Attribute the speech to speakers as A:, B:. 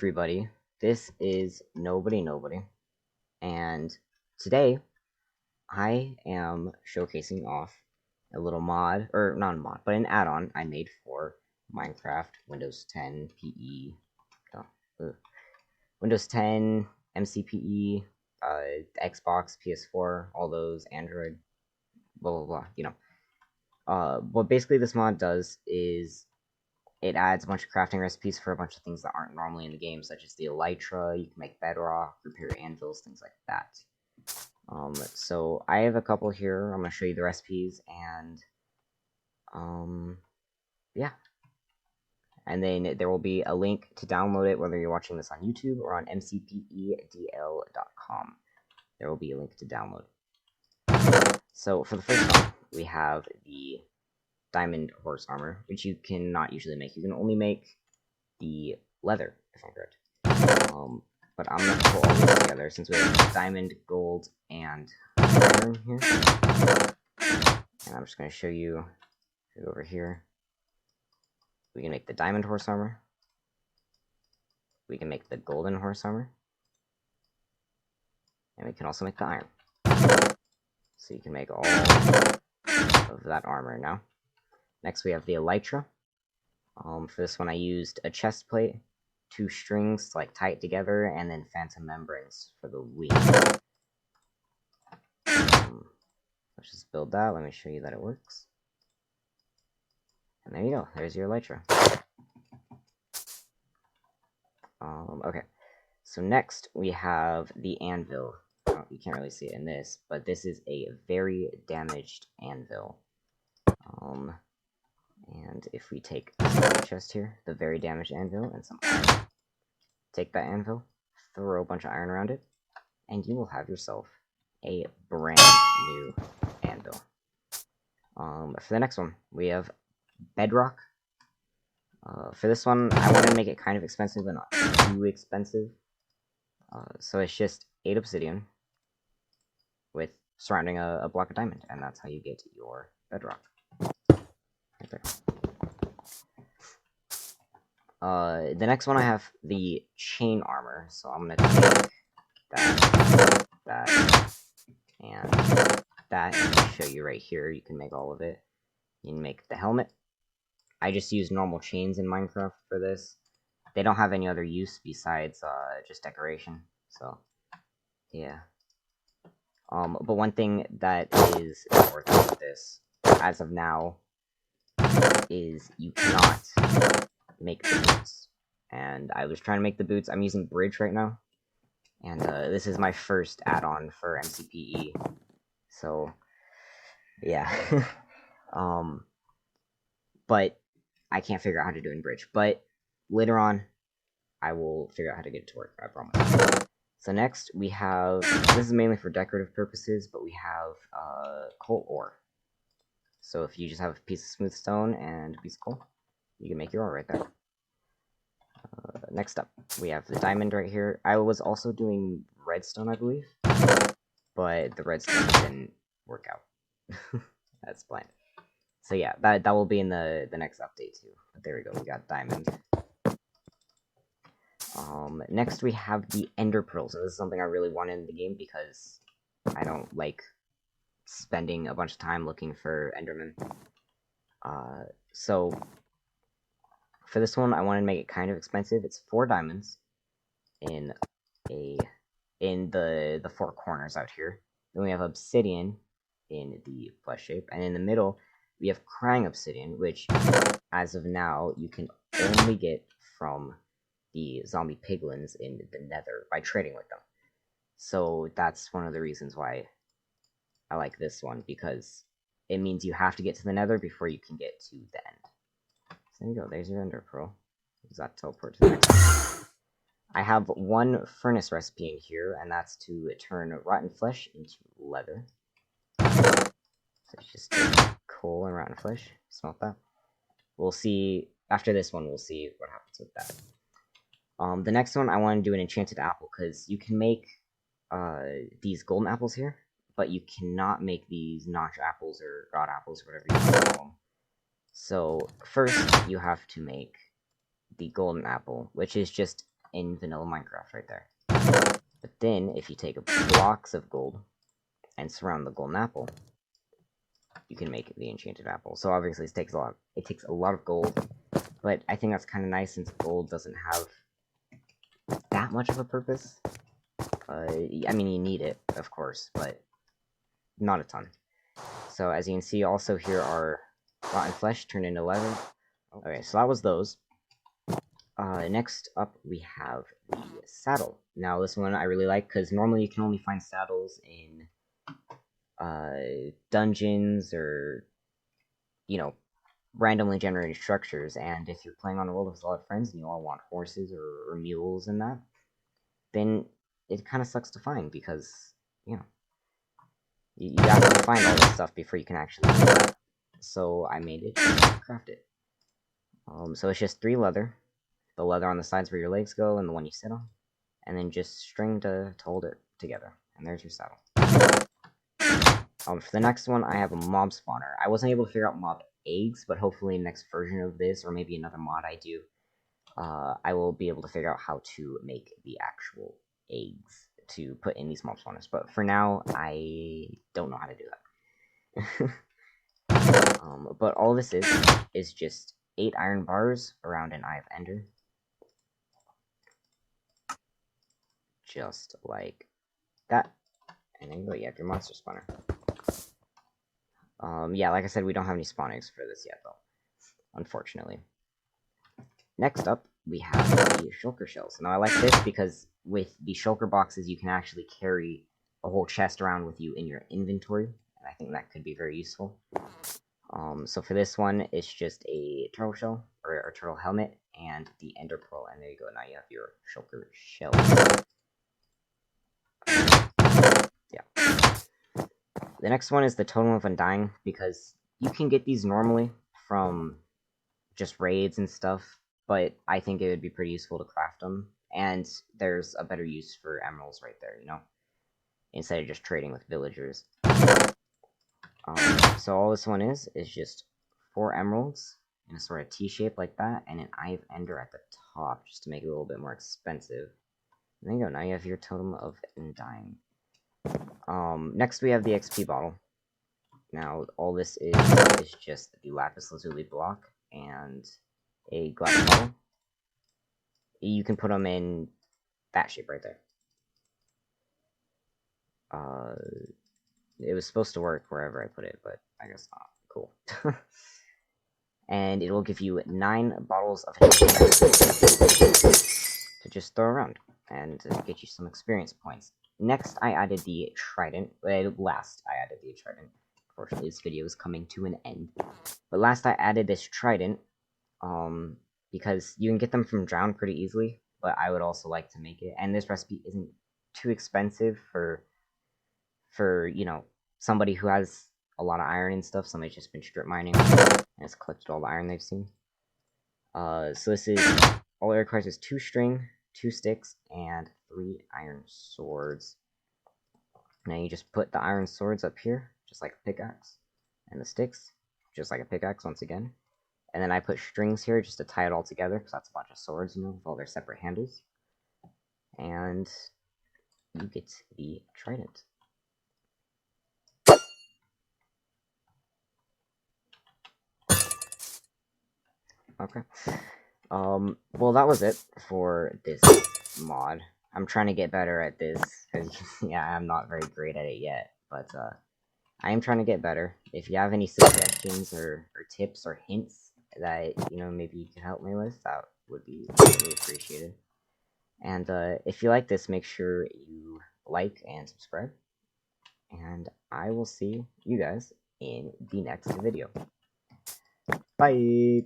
A: everybody, this is Nobody, and today I am showcasing off a little mod, or not a mod, but an add-on I made for Minecraft, Windows 10, PE, Windows 10, MCPE, Xbox, PS4, all those, Android, blah blah blah, what basically this mod does is it adds a bunch of crafting recipes for a bunch of things that aren't normally in the game, such as the elytra. You can make bedrock, repair anvils, things like that. So I have a couple here. I'm going to show you the recipes, and yeah. And then there will be a link to download it, whether you're watching this on YouTube or on mcpedl.com. There will be a link to download. So for the first one, we have the diamond horse armor, which you cannot usually make. You can only make the leather, if I'm correct. But I'm going to pull all these together since we have diamond, gold, and iron here. And I'm just going to show you over here. We can make the diamond horse armor. We can make the golden horse armor. And we can also make the iron. So you can make all of that armor now. Next we have the elytra. For this one I used a chest plate, 2 strings to tie it together, and then phantom membranes for the wheel. Let's just build that. Let me show you that it works. And there you go. There's your elytra. Okay. So next we have the anvil. Oh, you can't really see it in this, but this is a very damaged anvil. And if we take the chest here, the very damaged anvil, and some iron, take that anvil, throw a bunch of iron around it, and you will have yourself a brand new anvil. For the next one, we have bedrock. For this one, I want to make it kind of expensive, but not too expensive. So it's just 8 obsidian with surrounding a block of diamond, and that's how you get your bedrock. Right there. The next one I have the chain armor, so I'm gonna take that, and that, and show you right here. You can make all of it. You can make the helmet. I just use normal chains in Minecraft for this. They don't have any other use besides just decoration. So yeah. But one thing that is important with this, as of now, is you cannot make the boots. And I was trying to make the boots. I'm using bridge right now, and this is my first add-on for MCPE. So yeah. But I can't figure out how to do it in bridge. But later on, I will figure out how to get it to work, I promise. So next, we have, this is mainly for decorative purposes, but we have coal ore. So if you just have a piece of smooth stone and a piece of coal, you can make your ore right there. Next up, we have the diamond right here. I was also doing redstone, I believe, but the redstone didn't work out. That's bland. So yeah, that will be in the next update too. But there we go, we got diamond. Next we have the ender pearls, and this is something I really wanted in the game because I don't like spending a bunch of time looking for endermen. So for this one, I wanted to make it kind of expensive. It's 4 diamonds in the 4 corners out here. Then we have obsidian in the flesh shape, and in the middle we have crying obsidian, which as of now you can only get from the zombie piglins in the nether by trading with them. So that's one of the reasons why I like this one, because it means you have to get to the nether before you can get to the end. So there you go, there's your ender pearl. Use that to teleport to the next one. I have 1 furnace recipe in here, and that's to turn rotten flesh into leather. So it's just coal and rotten flesh, smelt that. We'll see, after this one, we'll see what happens with that. The next one, I want to do an enchanted apple, because you can make these golden apples here, but you cannot make these notch apples or god apples, or whatever you want to call them. So first, you have to make the golden apple, which is just in vanilla Minecraft right there. But then, if you take blocks of gold and surround the golden apple, you can make the enchanted apple. So obviously it takes a lot of gold, but I think that's kind of nice since gold doesn't have that much of a purpose. I mean, you need it, of course, but not a ton. So as you can see, also here are rotten flesh turned into leather. Okay, so that was those. Next up, we have the saddle. Now, this one I really like, because normally you can only find saddles in dungeons or, you know, randomly generated structures, and if you're playing on a world with a lot of friends and you all want horses or mules and that, then it kind of sucks to find, because, you know, you have to find all this stuff before you can actually do that. So I made it, craft it. So it's just 3 leather, the leather on the sides where your legs go and the one you sit on, and then just string to hold it together, and there's your saddle. For the next one, I have a mob spawner. I wasn't able to figure out mob eggs, but hopefully in the next version of this, or maybe another mod I do, I will be able to figure out how to make the actual eggs to put in these mob spawners. But for now, I don't know how to do that. But all this is just 8 iron bars around an Eye of Ender. Just like that. And then you have your monster spawner. Yeah, like I said, we don't have any spawn eggs for this yet, though, unfortunately. Next up, we have the shulker shells. Now, I like this because with the shulker boxes, you can actually carry a whole chest around with you in your inventory, and I think that could be very useful. So for this one, it's just a turtle shell, or a turtle helmet, and the ender pearl, and there you go, now you have your shulker shells. Yeah. The next one is the Totem of Undying, because you can get these normally from just raids and stuff, but I think it would be pretty useful to craft them, and there's a better use for emeralds right there, you know, instead of just trading with villagers. So all this one is just 4 emeralds in a sort of T-shape like that, and an Eye of Ender at the top, just to make it a little bit more expensive. And there you go, now you have your Totem of Undying. Next we have the XP bottle. Now, all this is just the lapis lazuli block and a glass bottle. You can put them in that shape right there. It was supposed to work wherever I put it, but I guess not. Cool. And it will give you 9 bottles of to just throw around and get you some experience points. Next, I added the trident. Last, I added the trident. Unfortunately, this video is coming to an end. But last, I added this trident, because you can get them from Drown pretty easily, but I would also like to make it. And this recipe isn't too expensive for you know, somebody who has a lot of iron and stuff. Somebody's just been strip mining and has collected all the iron they've seen. So this is, all it requires is 2 string, 2 sticks, and 3 iron swords. Now you just put the iron swords up here, just like a pickaxe, and the sticks, just like a pickaxe once again. And then I put strings here just to tie it all together, because that's a bunch of swords, you know, with all their separate handles. And you get the trident. Okay. Well, that was it for this mod. I'm trying to get better at this, because, yeah, I'm not very great at it yet, but, I am trying to get better. If you have any suggestions or tips or hints that, you know, maybe you can help me with, that would be really appreciated. And, if you like this, make sure you like and subscribe, and I will see you guys in the next video. Bye!